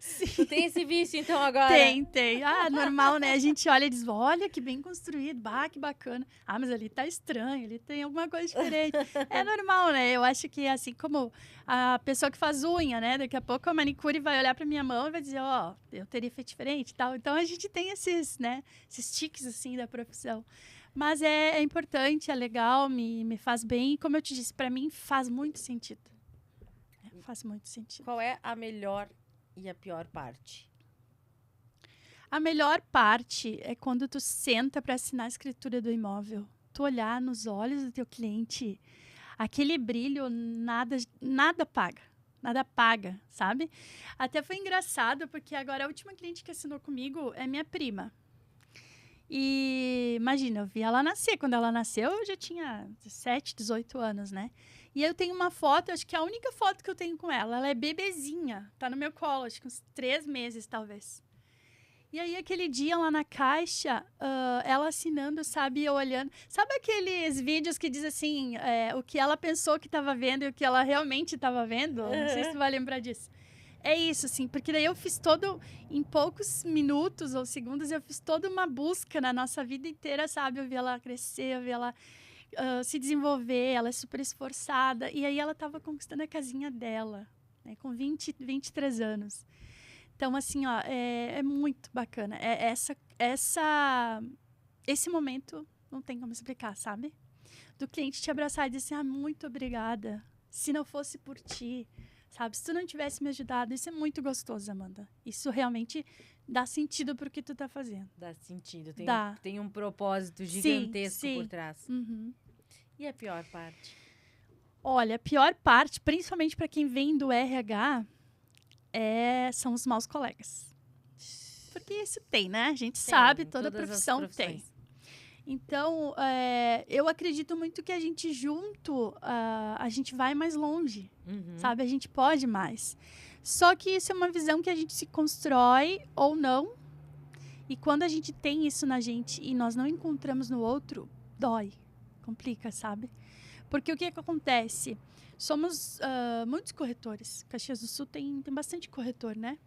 Sim. Tu tem esse vício, então, agora? Tem. Ah, normal, né? A gente olha e diz, olha que bem construído, bah, que bacana. Ah, mas ali tá estranho, ali tem alguma coisa diferente. É normal, né? Eu acho que assim como a pessoa que faz unha, né? Daqui a pouco a manicure vai olhar pra minha mão e vai dizer, ó, eu teria feito diferente e tal. Então, a gente tem esses, né? Esses tiques, assim, da profissão. Mas é importante, é legal, me faz bem. E como eu te disse, pra mim faz muito sentido. Faz muito sentido. Qual é a melhor E a pior parte? A melhor parte é quando tu senta para assinar a escritura do imóvel. Tu olhar nos olhos do teu cliente, aquele brilho, nada paga. Nada paga, sabe? Até foi engraçado, porque agora a última cliente que assinou comigo é minha prima. E imagina, eu vi ela nascer. Quando ela nasceu, eu já tinha 17, 18 anos, né? E eu tenho uma foto, acho que é a única foto que eu tenho com ela. Ela é bebezinha, tá no meu colo, acho que uns 3 meses, talvez. E aí, aquele dia lá na caixa, ela assinando, sabe, eu olhando. Sabe aqueles vídeos que diz assim, o que ela pensou que estava vendo e o que ela realmente estava vendo? Não sei se tu vai lembrar disso. É isso, assim, porque daí eu fiz em poucos minutos ou segundos, eu fiz toda uma busca na nossa vida inteira, sabe? Eu vi ela crescer, eu vi ela se desenvolver, ela é super esforçada. E aí ela estava conquistando a casinha dela, né, com 23 anos. Então, assim, ó, é muito bacana. Esse momento não tem como explicar, sabe? Do cliente te abraçar e dizer assim, muito obrigada. Se não fosse por ti, sabe? Se tu não tivesse me ajudado, isso é muito gostoso, Amanda. Isso realmente dá sentido pro que tu tá fazendo. Dá sentido. Dá. Tem um propósito gigantesco sim. por trás. Uhum. E a pior parte? Olha, a pior parte, principalmente para quem vem do RH, são os maus colegas. Porque isso tem, né? A gente sabe, toda profissão tem. Então, eu acredito muito que a gente junto, a gente vai mais longe, sabe? A gente pode mais. Só que isso é uma visão que a gente se constrói ou não. E quando a gente tem isso na gente e nós não encontramos no outro, dói, complica, sabe? Porque o que acontece? Somos muitos corretores. Caxias do Sul tem bastante corretor, né?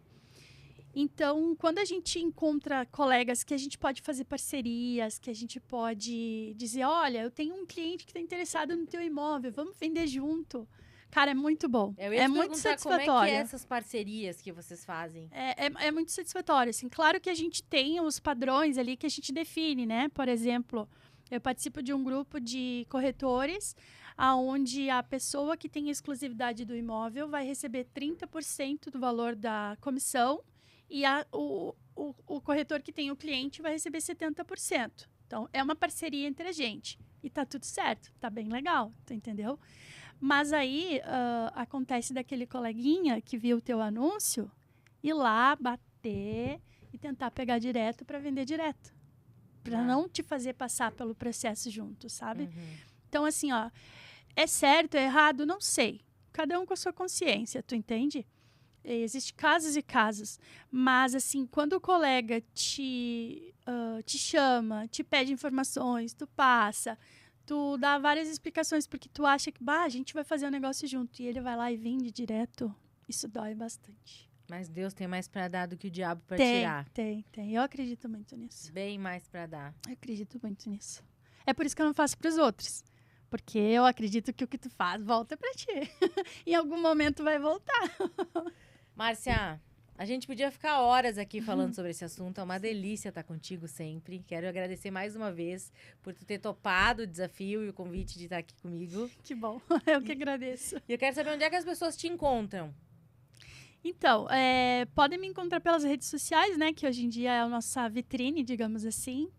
Então, quando a gente encontra colegas que a gente pode fazer parcerias, que a gente pode dizer, olha, eu tenho um cliente que está interessado no teu imóvel, vamos vender junto. Cara, é muito bom. É muito satisfatório. Como é que é essas parcerias que vocês fazem? É muito satisfatório. Assim, claro que a gente tem os padrões ali que a gente define, né? Por exemplo, eu participo de um grupo de corretores onde a pessoa que tem exclusividade do imóvel vai receber 30% do valor da comissão e o corretor que tem o cliente vai receber 70%. Então, é uma parceria entre a gente. E tá tudo certo, tá bem legal, tu entendeu? Mas aí, acontece daquele coleguinha que viu o teu anúncio ir lá, bater e tentar pegar direto para vender direto. Para não te fazer passar pelo processo junto, sabe? Então, assim, ó, é certo, é errado? Não sei. Cada um com a sua consciência, tu entende? Existem casos e casos. Mas, assim, quando o colega te chama, te pede informações, tu passa, tu dá várias explicações porque tu acha que a gente vai fazer um negócio junto e ele vai lá e vende direto, isso dói bastante. Mas Deus tem mais pra dar do que o diabo pra tirar. Tem. Eu acredito muito nisso. Bem mais pra dar. Eu acredito muito nisso. É por isso que eu não faço pros outros. Porque eu acredito que o que tu faz volta pra ti. Em algum momento vai voltar. Márcia, a gente podia ficar horas aqui falando sobre esse assunto. É uma delícia estar contigo sempre. Quero agradecer mais uma vez por tu ter topado o desafio e o convite de estar aqui comigo. Que bom. Eu que agradeço. E eu quero saber onde é que as pessoas te encontram. Então, podem me encontrar pelas redes sociais, né? Que hoje em dia é a nossa vitrine, digamos assim.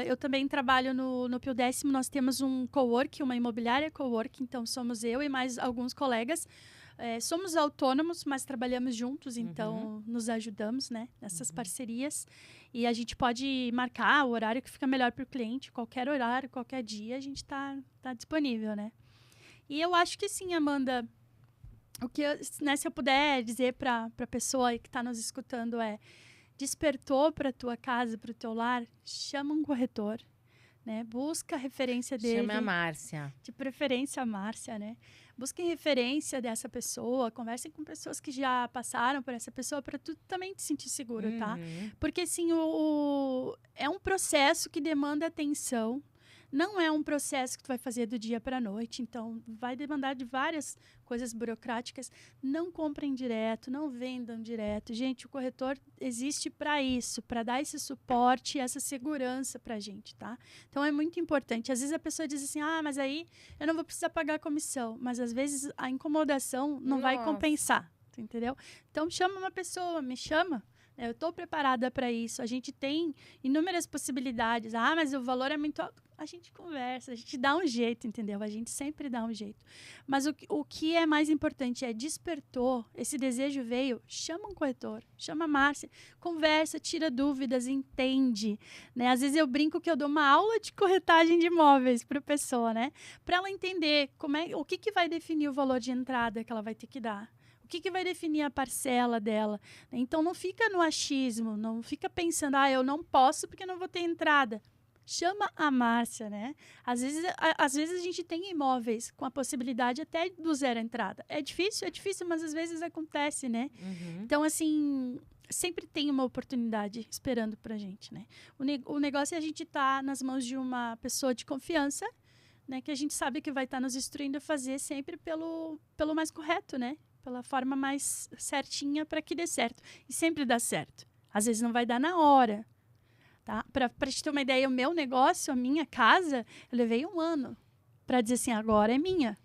Eu também trabalho no Pio Décimo. Nós temos um cowork, uma imobiliária cowork. Então, somos eu e mais alguns colegas. Somos autônomos, mas trabalhamos juntos. Então, nos ajudamos, né? Nessas parcerias. E a gente pode marcar o horário que fica melhor para o cliente. Qualquer horário, qualquer dia, a gente tá disponível, né? E eu acho que sim, Amanda... se eu puder dizer para a pessoa que está nos escutando despertou para a tua casa, para o teu lar, chama um corretor, né? Busca a referência dele. Chama a Márcia. De preferência a Márcia, né? Busquem referência dessa pessoa, conversem com pessoas que já passaram por essa pessoa para tu também te sentir seguro, tá? Porque, assim, é um processo que demanda atenção. Não é um processo que tu vai fazer do dia para a noite, então vai demandar de várias coisas burocráticas. Não comprem direto, não vendam direto. Gente, o corretor existe para isso, para dar esse suporte e essa segurança para a gente, tá? Então, é muito importante. Às vezes a pessoa diz assim, mas aí eu não vou precisar pagar a comissão. Mas, às vezes, a incomodação não vai compensar, certo, entendeu? Então, chama uma pessoa, me chama. Eu estou preparada para isso. A gente tem inúmeras possibilidades. Ah, mas o valor é muito alto. A gente conversa, a gente dá um jeito, entendeu? A gente sempre dá um jeito. Mas o que é mais importante é despertou, esse desejo veio, chama um corretor, chama a Márcia, conversa, tira dúvidas, entende, né? Às vezes eu brinco que eu dou uma aula de corretagem de imóveis para a pessoa, né? Para ela entender o que vai definir o valor de entrada que ela vai ter que dar. O que vai definir a parcela dela? Então, não fica no achismo, não fica pensando, eu não posso porque não vou ter entrada. Chama a Márcia, né? Às vezes a gente tem imóveis com a possibilidade até do zero entrada. É difícil, mas às vezes acontece, né? Uhum. Então, assim, sempre tem uma oportunidade esperando pra gente, né? O negócio é a gente estar nas mãos de uma pessoa de confiança, né? Que a gente sabe que vai estar nos instruindo a fazer sempre pelo mais correto, né? Pela forma mais certinha para que dê certo. E sempre dá certo. Às vezes não vai dar na hora. Tá? Para te ter uma ideia, o meu negócio, a minha casa, eu levei 1 ano para dizer assim, agora é minha.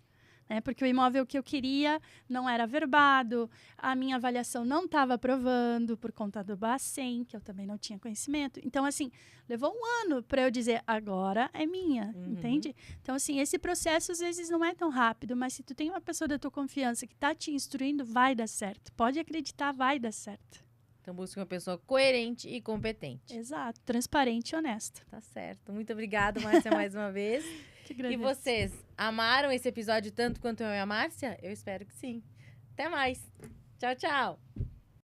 Né? Porque o imóvel que eu queria não era averbado, a minha avaliação não estava aprovando por conta do Bacen, que eu também não tinha conhecimento. Então, assim, levou 1 ano para eu dizer, agora é minha, entende? Então, assim, esse processo às vezes não é tão rápido, mas se tu tem uma pessoa da tua confiança que está te instruindo, vai dar certo. Pode acreditar, vai dar certo. Então, busque uma pessoa coerente e competente. Exato, transparente e honesta. Tá certo. Muito obrigada, Márcia, mais uma vez. Que agradeço. E vocês, amaram esse episódio tanto quanto eu e a Márcia? Eu espero que sim. Até mais. Tchau, tchau.